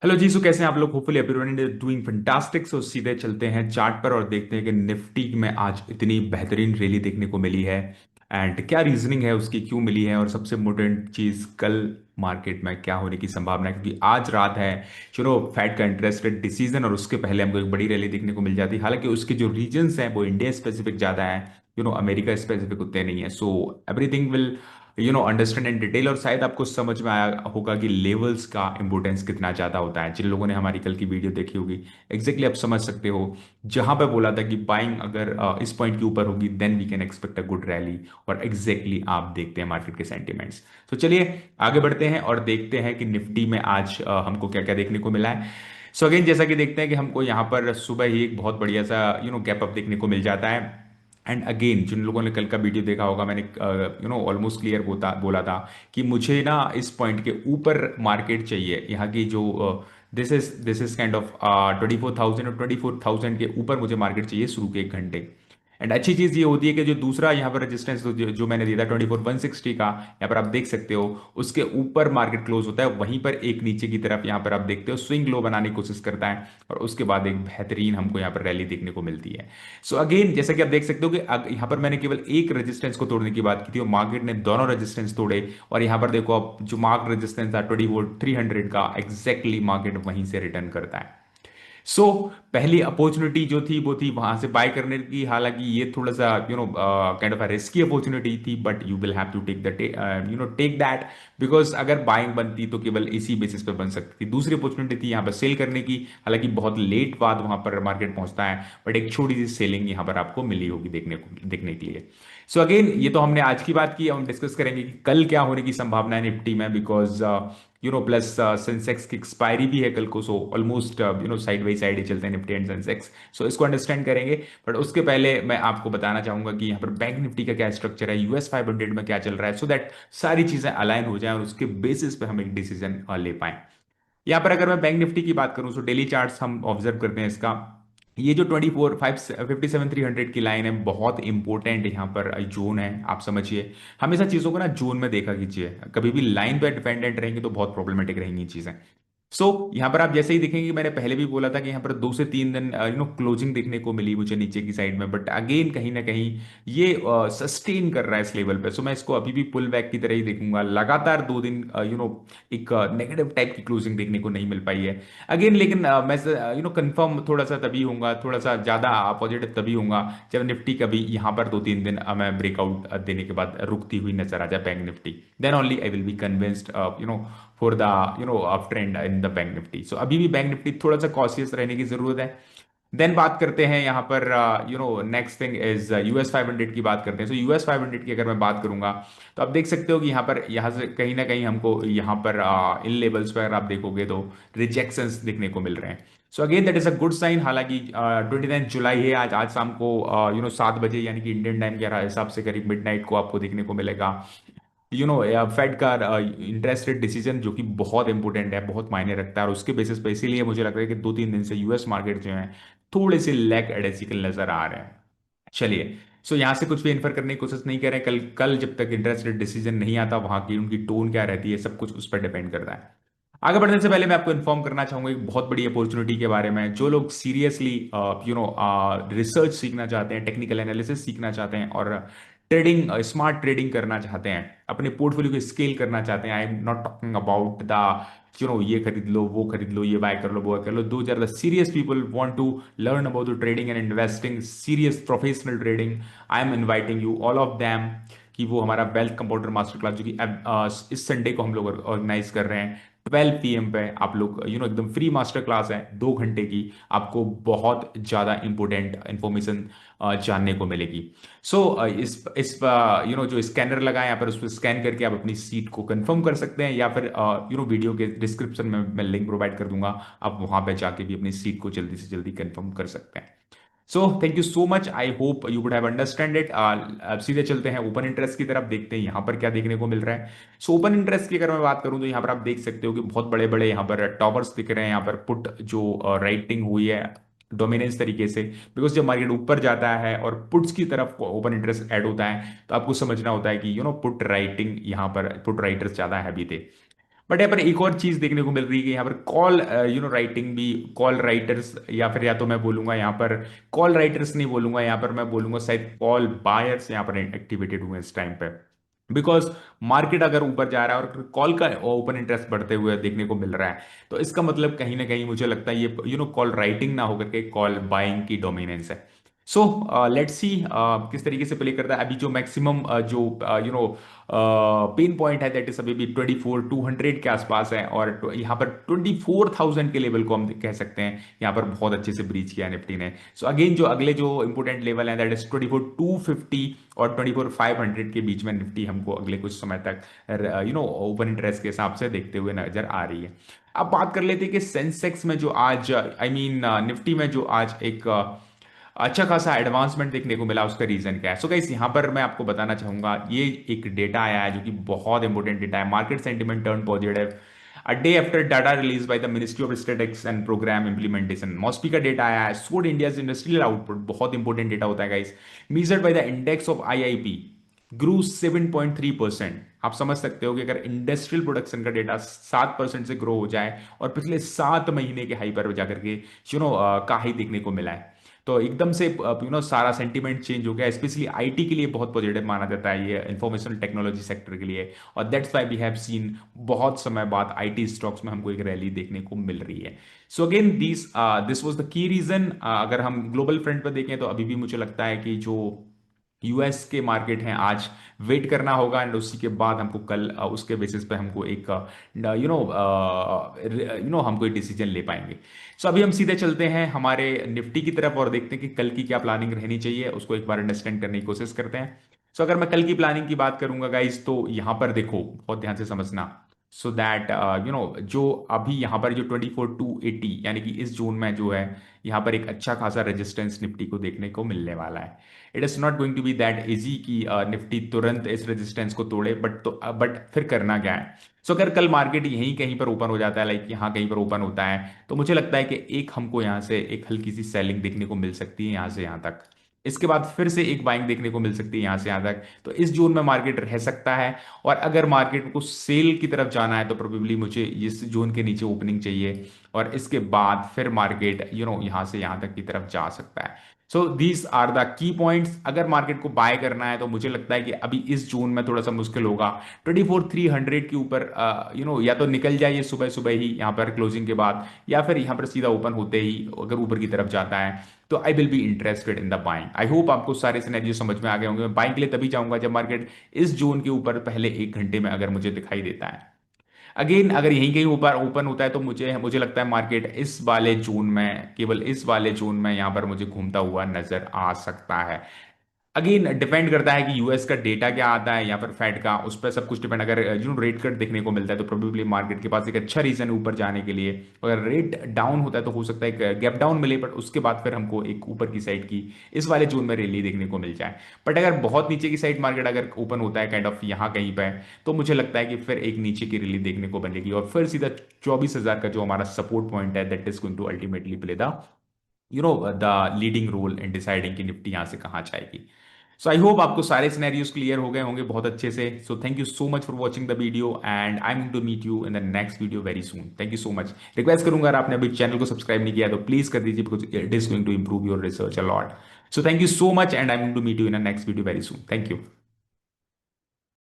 Hello Jisshu, कैसे हैं आप लोग? Hopefully everyone is doing fantastic. So सीधे चलते हैं चार्ट पर और देखते हैं कि निफ्टी में आज इतनी बेहतरीन रैली देखने को मिली है एंड क्या रीजनिंग है उसकी, क्यों मिली है, और सबसे इम्पोर्टेंट चीज कल मार्केट में क्या होने की संभावना है, क्योंकि आज रात है फेड का इंटरेस्ट रेट डिसीजन और उसके पहले हमको एक बड़ी रैली देखने को मिल जाती है। हालांकि उसके जो रीजन्स हैं वो इंडिया स्पेसिफिक ज्यादा है, अमेरिका स्पेसिफिक उतने नहीं है। So everything will understand in detail, और शायद आपको समझ में आया होगा कि लेवल्स का इंपॉर्टेंस कितना ज्यादा होता है। जिन लोगों ने हमारी कल की वीडियो देखी होगी, एग्जैक्टली आप समझ सकते हो जहां पे बोला था कि बाइंग अगर इस पॉइंट के ऊपर होगी then we can expect a good rally, और एग्जैक्टली आप देखते हैं मार्केट के सेंटिमेंट्स। तो चलिए आगे बढ़ते हैं और देखते हैं कि निफ्टी में आज हमको क्या क्या देखने को मिला है। सो अगेन जैसा कि देखते हैं कि हमको यहाँ पर सुबह ही एक बहुत बढ़िया सा गैप अप देखने को मिल जाता है। एंड अगेन जिन लोगों ने कल का वीडियो देखा होगा, मैंने ऑलमोस्ट क्लियर बोला था कि मुझे ना इस पॉइंट के ऊपर मार्केट चाहिए। यहाँ की जो दिस इज काइंड ऑफ 24,000 और 24,000 के ऊपर मुझे मार्केट चाहिए शुरू के 1 घंटे। एंड अच्छी चीज ये होती है कि जो दूसरा यहाँ पर रेजिस्टेंस जो मैंने दिया था 24,160 का, यहाँ पर आप देख सकते हो उसके ऊपर मार्केट क्लोज होता है, वहीं पर एक नीचे की तरफ यहाँ पर आप देखते हो स्विंग लो बनाने की कोशिश करता है, और उसके बाद एक बेहतरीन हमको यहाँ पर रैली देखने को मिलती है। सो अगेन जैसा कि आप देख सकते हो कि यहाँ पर मैंने केवल एक रेजिस्टेंस को तोड़ने की बात की थी और मार्केट ने दोनों रेजिस्टेंस तोड़े, और यहाँ पर देखो अब जो मार्क रेजिस्टेंस था 24,300 का, एग्जैक्टली मार्केट वहीं से रिटर्न करता है। सो पहली अपॉर्चुनिटी जो थी वो थी वहां से बाय करने की। हालांकि ये थोड़ा सा kind of a risky opportunity थी, but you will have to take the take that, because अगर बाइंग बनती तो केवल इसी बेसिस पे बन सकती थी। दूसरी अपॉर्चुनिटी थी यहाँ पर सेल करने की, हालांकि बहुत लेट बाद वहां पर मार्केट पहुंचता है, बट एक छोटी सी सेलिंग यहाँ पर आपको मिली होगी देखने के लिए। सो अगेन ये तो हमने आज की बात की, हम डिस्कस करेंगे कि कल क्या होने की संभावना है निफ्टी में, बिकॉज प्लस सेंसेक्स की एक्सपायरी भी है कल को। So almost side by side ही चलते हैं निफ्टी एंड सेंसेक्स। सो इसको अंडरस्टैंड करेंगे, बट उसके पहले मैं आपको बताना चाहूंगा कि यहाँ पर बैंक निफ्टी का क्या स्ट्रक्चर है, US 500 में क्या चल रहा है, सो दैट सारी चीजें अलाइन हो जाए और उसके बेसिस पे हम एक डिसीजन ले पाए। यहाँ पर अगर मैं बैंक निफ्टी की बात करूं, सो डेली चार्ट्स हम ऑब्जर्व करते हैं इसका। ये जो 57,300 की लाइन है बहुत इंपॉर्टेंट यहाँ पर जोन है, आप समझिए। हमेशा चीजों को ना जोन में देखा कीजिए, कभी भी लाइन पे डिपेंडेंट रहेंगे तो बहुत प्रॉब्लमेटिक रहेंगी चीजें। यहाँ पर आप जैसे ही देखेंगे, मैंने पहले भी बोला था कि यहाँ पर 2 से 3 दिन क्लोजिंग देखने को मिली मुझे नीचे की साइड में, बट अगेन कहीं ना कहीं ये सस्टेन कर रहा है इस लेवल पे। सो मैं इसको अभी भी पुल बैक की तरह ही देखूंगा। लगातार 2 दिन एक नेगेटिव टाइप की क्लोजिंग देखने को नहीं मिल पाई है अगेन, लेकिन मैं कंफर्म थोड़ा सा तभी होऊंगा, थोड़ा सा ज्यादा पॉजिटिव तभी होऊंगा जब निफ्टी कभी यहाँ पर 2-3 दिन मैं ब्रेकआउट देने के बाद रुकती हुई नजर आ जाए bank Nifty. Then only I will be convinced for the up trend in the bank Nifty. So अभी भी बैंक निफ्टी थोड़ा सा कॉशियस रहने की जरूरत है। देन बात करते हैं यहाँ पर नेक्स्ट थिंग इज US 500 की बात करते हैं। सो US 500 की अगर मैं बात करूंगा तो आप देख सकते हो कि यहाँ से कहीं ना कहीं हमको यहाँ पर इन लेवल्स पर अगर आप देखोगे तो रिजेक्शंस देखने को मिल रहे हैं। So again that is a good sign. हालांकि 29 जुलाई है, आज आज शाम को 7 बजे यानी कि इंडियन टाइम के हिसाब से करीब मिडनाइट को आपको देखने को मिलेगा फेड का इंटरेस्ट रेट डिसीजन, जो कि बहुत इंपॉर्टेंट है, बहुत मायने रखता है, और उसके बेसिस पे इसीलिए मुझे लग रहा है कि 2-3 दिन से यूएस मार्केट जो है थोड़े से लैग एडेसिकल नजर आ रहे हैं। चलिए, यहां से कुछ भी इन्फर करने की कोशिश नहीं करें। कल कल जब तक इंटरेस्ट रेट डिसीजन नहीं आता, वहां की उनकी टोन क्या रहती है, सब कुछ उस पर डिपेंड करता है। आगे बढ़ने से पहले मैं आपको इन्फॉर्म करना चाहूंगा एक बहुत बड़ी अपॉर्चुनिटी के बारे में। जो लोग सीरियसली रिसर्च सीखना चाहते हैं, टेक्निकल एनालिसिस सीखना चाहते हैं, और ट्रेडिंग स्मार्ट ट्रेडिंग करना चाहते हैं, अपने पोर्टफोलियो को स्केल करना चाहते हैं, I am not talking about the ये खरीद लो, वो खरीद लो, ये बाय कर लो, वो कर लो। Those are the serious people want to learn about the trading and investing, serious professional trading. I am inviting you all of them कि वो हमारा वेल्थ कंपाउंडर मास्टर क्लास जो कि इस संडे को हम लोग ऑर्गेनाइज कर रहे हैं 12 PM पे। आप लोग एकदम फ्री मास्टर क्लास है, 2 घंटे की। आपको बहुत ज्यादा इंपॉर्टेंट इंफॉर्मेशन जानने को मिलेगी। इस जो स्कैनर लगा है यहाँ पर, उस पर स्कैन करके आप अपनी सीट को कंफर्म कर सकते हैं, या फिर वीडियो के डिस्क्रिप्शन में मैं लिंक प्रोवाइड कर दूंगा, आप वहां पे जाके भी अपनी सीट को जल्दी से जल्दी कंफर्म कर सकते हैं। सो thank you so much, I hope you would have understand it. अब सीधे चलते हैं ओपन इंटरेस्ट की तरफ, देखते हैं यहाँ पर क्या देखने को मिल रहा है। ओपन इंटरेस्ट की अगर मैं बात करूं तो यहाँ पर आप देख सकते हो कि बहुत बड़े बड़े यहाँ पर टॉवर्स दिख रहे हैं। यहाँ पर पुट जो राइटिंग हुई है डोमिनेंस तरीके से, बिकॉज जब मार्केट ऊपर जाता है और पुट्स की तरफ ओपन इंटरेस्ट ऐड होता है तो आपको समझना होता है कि पुट राइटिंग यहाँ पर पुट राइटर्स ज्यादा हैवी थे। बट यहाँ पर एक और चीज देखने को मिल रही है कि यहाँ पर कॉल राइटिंग भी, कॉल राइटर्स, या फिर या तो मैं बोलूंगा यहाँ पर कॉल राइटर्स नहीं बोलूंगा, यहाँ पर मैं बोलूंगा शायद कॉल बायर्स यहाँ पर एक्टिवेटेड हुए इस टाइम पे। बिकॉज मार्केट अगर ऊपर जा रहा है और कॉल का ओपन इंटरेस्ट बढ़ते हुए देखने को मिल रहा है, तो इसका मतलब कहीं ना कहीं मुझे लगता है ये कॉल राइटिंग ना होकर के कॉल बाइंग की डोमिनेंस है। सो लेट्स सी किस तरीके से प्ले करता है। अभी जो मैक्सिमम जो पेन पॉइंट है दैट इज अभी भी 24,200 के आसपास है, और यहाँ पर 24,000 के लेवल को हम कह सकते हैं यहाँ पर बहुत अच्छे से ब्रीच किया निफ्टी ने। सो अगेन जो अगले जो इंपोर्टेंट लेवल है दैट इज 24,250 और 24,500 के बीच में निफ्टी हमको अगले कुछ समय तक ओपन इंटरेस्ट के हिसाब से देखते हुए नजर आ रही है। अब बात कर लेते हैं कि सेंसेक्स में जो आज निफ्टी में जो आज एक अच्छा खासा एडवांसमेंट देखने को मिला, उसका रीजन क्या है। सो गाइस यहाँ पर मैं आपको बताना चाहूंगा, ये एक डेटा आया है जो कि बहुत इंपॉर्टेंट डेटा है। Market sentiment turn positive a day after data release by the ministry of statistics and programme implementation. MoSPI का डेटा आया है। सोड इंडियाज इंडस्ट्रियल आउटपुट, बहुत इंपॉर्टेंट डेटा होता है guys, measured by the index of IIP grew 7.3%। आप समझ सकते हो कि अगर इंडस्ट्रियल प्रोडक्शन का डेटा 7% से ग्रो हो जाए और पिछले 7 महीने के हाई पर जाकर के का हाई देखने को मिला है, तो एकदम से सारा सेंटीमेंट चेंज हो गया। स्पेशली आईटी के लिए बहुत पॉजिटिव माना जाता है ये, इंफॉर्मेशन टेक्नोलॉजी सेक्टर के लिए, और that's why we have seen बहुत समय बाद आईटी स्टॉक्स में हमको एक रैली देखने को मिल रही है। So again this was the key reason. अगर हम ग्लोबल फ्रंट पर देखें तो अभी भी मुझे लगता है कि जो यूएस के मार्केट हैं आज वेट करना होगा, एंड उसी के बाद हमको कल उसके बेसिस पे हमको एक हमको एक डिसीजन ले पाएंगे। सो अभी हम सीधे चलते हैं हमारे निफ्टी की तरफ और देखते हैं कि कल की क्या प्लानिंग रहनी चाहिए, उसको एक बार अंडरस्टैंड करने की कोशिश करते हैं। सो अगर मैं कल की प्लानिंग की बात करूंगा गाइस, तो यहां पर देखो बहुत ध्यान से समझना। सो दैट जो अभी यहाँ पर जो 24,280 यानी कि इस जोन में जो है, यहाँ पर एक अच्छा खासा रेजिस्टेंस निफ्टी को देखने को मिलने वाला है। It is not going to be that easy कि निफ्टी तुरंत इस रेजिस्टेंस को तोड़े, बट फिर करना क्या है। सो अगर कल मार्केट यहीं कहीं पर ओपन हो जाता है, लाइक यहाँ कहीं पर ओपन होता है, तो मुझे लगता है कि एक हमको यहाँ से एक हल्की सी सेलिंग देखने को मिल सकती है यहाँ से यहाँ तक। इसके बाद फिर से एक बाइंग देखने को मिल सकती है यहाँ से यहाँ तक। तो इस जोन में मार्केट रह सकता है, और अगर मार्केट को सेल की तरफ जाना है तो प्रोबेबली मुझे इस जोन के नीचे ओपनिंग चाहिए, और इसके बाद फिर मार्केट यहाँ से यहाँ तक की तरफ जा सकता है। So these are the key points. अगर मार्केट को बाय करना है तो मुझे लगता है कि अभी इस जोन में थोड़ा सा मुश्किल होगा। 24,300 के ऊपर या तो निकल जाइए सुबह सुबह ही यहाँ पर क्लोजिंग के बाद, या फिर यहाँ पर सीधा ओपन होते ही अगर ऊपर की तरफ जाता है, तो आई will be interested in the buying. I hope आपको सारे सिनेरियो समझ में आ गए होंगे। मैं बाइंग के लिए तभी जाऊंगा जब मार्केट इस जोन के ऊपर पहले 1 घंटे में अगर मुझे दिखाई देता है। अगेन अगर यहीं कहीं ऊपर ओपन होता है तो मुझे मुझे लगता है मार्केट इस वाले जोन में, केवल इस वाले जोन में यहाँ पर मुझे घूमता हुआ नजर आ सकता है। अगेन डिपेंड करता है कि यूएस का डेटा क्या आता है या फिर फेड का, उस पर सब कुछ डिपेंड। अगर रेट कट देखने को मिलता है तो प्रोबेबली मार्केट के पास एक अच्छा रीजन ऊपर जाने के लिए। अगर रेट डाउन होता है तो हो सकता है एक गैप डाउन मिले, बट उसके बाद फिर हमको एक ऊपर की साइड की इस वाले जोन में रैली देखने को मिल जाए। बट अगर बहुत नीचे की साइड मार्केट अगर ओपन होता है काइंड ऑफ यहाँ कहीं पे, तो मुझे लगता है कि फिर एक नीचे की रैली देखने को मिलेगी, और फिर सीधा 24,000 का जो हमारा सपोर्ट पॉइंट है that is going to ultimately play the the leading role in deciding कि निफ्टी यहाँ से कहाँ जाएगी। सो आई होप आपको सारे सिनेरियोज क्लियर हो गए होंगे बहुत अच्छे से। So thank you so much for watching the video, and I am going to meet you in the next video very soon. Thank you so much. Request करूंगा अगर आपने अभी चैनल को सब्सक्राइब नहीं किया तो प्लीज कर दीजिए, because it is going to improve your research a lot. So thank you so much, and I am going to meet you in the next video very soon. Thank you.